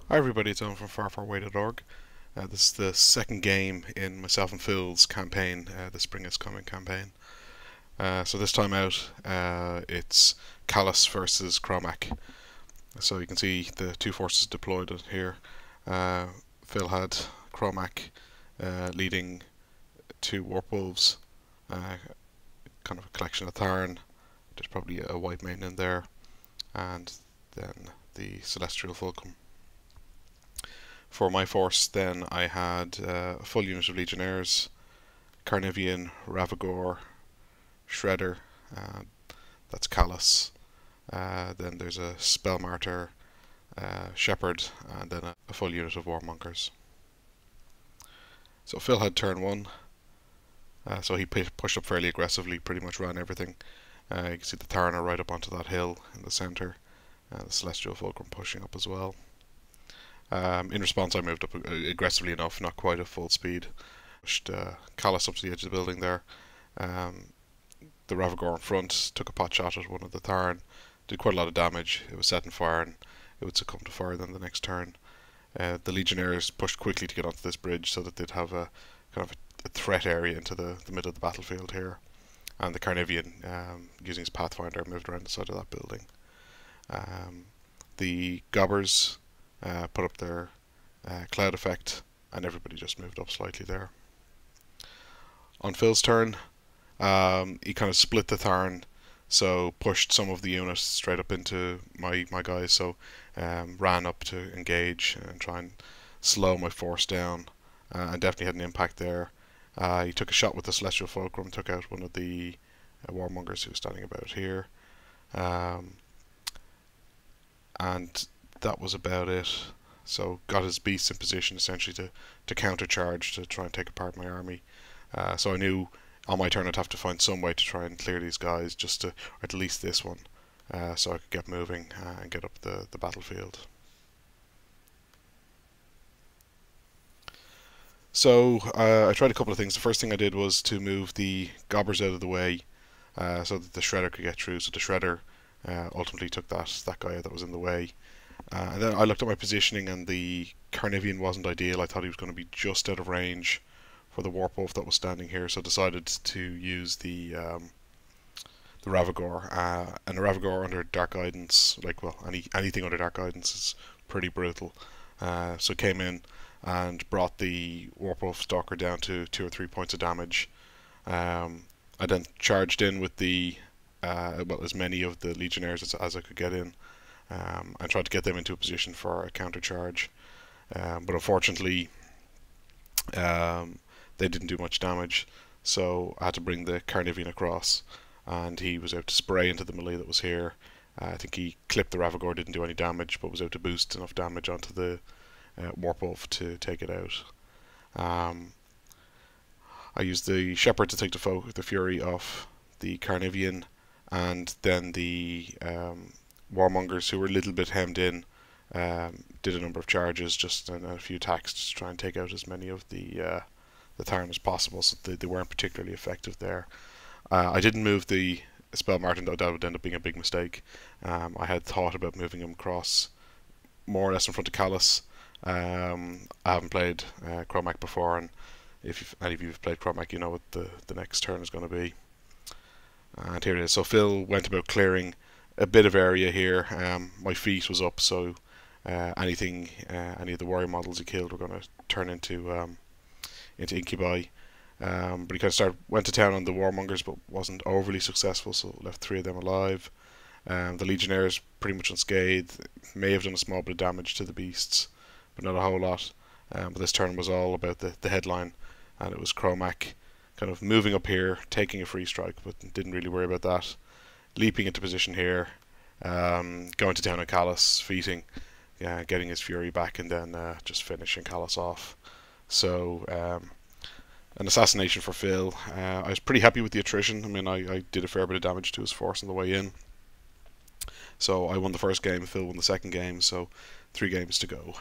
Hi everybody, it's Owen from farfarway.org. This is the second game in myself and Phil's campaign, the Spring is Coming campaign. So this time out, it's Callus versus Cromac. So you can see the two forces deployed here. Phil had Cromac leading two Warpwolves, kind of a collection of Tharn. There's probably a White Maiden in there, and then the Celestial Fulcrum. For my force, then I had a full unit of Legionnaires, Carnivian, Ravagore, Shredder, that's Callus. Then there's a Spell Martyr, Shepherd, and then a full unit of Warmongers. So Phil had turn one, so he pushed up fairly aggressively, pretty much ran everything. You can see the Tharn are right up onto that hill in the centre, and the Celestial Fulcrum pushing up as well. In response, I moved up aggressively enough, not quite at full speed. Pushed Callus up to the edge of the building there. The Ravagore in front took a pot shot at one of the Tharn, did quite a lot of damage. It was setting fire and it would succumb to fire then the next turn. The Legionnaires pushed quickly to get onto this bridge so that they'd have a kind of a threat area into the middle of the battlefield here. And the Carnivian, using his Pathfinder, moved around the side of that building. The Gobbers put up their cloud effect, and everybody just moved up slightly there. On Phil's turn, he kind of split the Tharn, so pushed some of the units straight up into my guys, so ran up to engage and try and slow my force down, and definitely had an impact there. He took a shot with the Celestial Fulcrum, took out one of the Warmongers who was standing about here, and that was about it. So got his beasts in position essentially to countercharge, to try and take apart my army. So I knew on my turn I'd have to find some way to try and clear these guys, just to, or at least this one, so I could get moving and get up the battlefield. So I tried a couple of things. The first thing I did was to move the Gobbers out of the way, so that the Shredder could get through. So the Shredder ultimately took that guy that was in the way. And then I looked at my positioning, and the Carnivian wasn't ideal. I thought he was going to be just out of range for the Warpwolf that was standing here, so I decided to use the Ravagore. And the Ravagore under Dark Guidance, like, well, anything under Dark Guidance is pretty brutal. So came in and brought the Warpwolf Stalker down to 2 or 3 points of damage. I then charged in with the well, as many of the Legionnaires as I could get in. And tried to get them into a position for a counter charge, but unfortunately they didn't do much damage, so I had to bring the Carnivian across, and he was out to spray into the melee that was here. I think he clipped the Ravagore, didn't do any damage, but was out to boost enough damage onto the Warpwolf to take it out. I used the Shepherd to take the fury off the Carnivian, and then the Warmongers, who were a little bit hemmed in, did a number of charges, just and a few attacks to try and take out as many of the Tharn as possible, so they weren't particularly effective there. I didn't move the Spell Martin, though that would end up being a big mistake. I had thought about moving him across more or less in front of Callus. I haven't played Cromac before, and if any of you have played Cromac, you know what the next turn is going to be. And here it is. So Phil went about clearing a bit of area here. My fleet was up, so any of the warrior models he killed were going to turn into incubi. But he kind of went to town on the warmongers, but wasn't overly successful, so left 3 of them alive. The Legionnaires pretty much unscathed. May have done a small bit of damage to the beasts, but not a whole lot. But this turn was all about the headline, and it was Cromac kind of moving up here, taking a free strike, but didn't really worry about that. Leaping into position here, going to town on Callus, feating, getting his fury back, and then just finishing Callus off. So an assassination for Phil. I was pretty happy with the attrition. I mean, I did a fair bit of damage to his force on the way in. So I won the first game, Phil won the second game, so 3 games to go.